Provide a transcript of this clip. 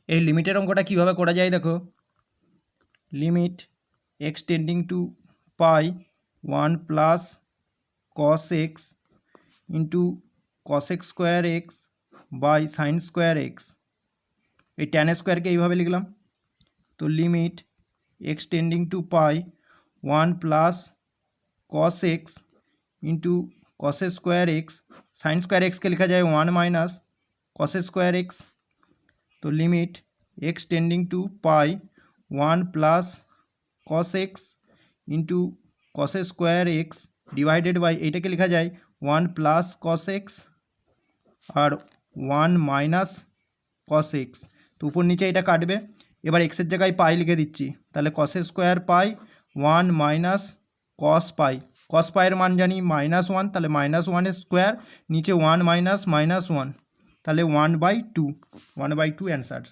এই লিমিটের অঙ্কটা কীভাবে করা যায় দেখো, limit x tending to pi 1 plus cos x into cos x square x by sine square x, এই ট্যান স্কোয়ারকে এইভাবে লিখলাম। তো limit x tending to pi 1 plus cos x into cos square x, sine square এক্সকে লেখা যায় 1 minus cos square x. তো limit x tending to pi 1 plus cos x into cos square x divided by, এইটাকে লেখা যায় 1 plus cos x আর 1 minus cos x. তো উপর নিচে এটা কাটবে, এবার এক্সের জায়গায় পাই লিখে দিচ্ছি, তাহলে কস স্কোয়ার পাই 1 মাইনাস কস পাই, কস পাইয়ের মান জানি -1, তাহলে -1 স্কোয়ার, নিচে 1 মাইনাস -1, তাহলে 1/2 অ্যান্সার।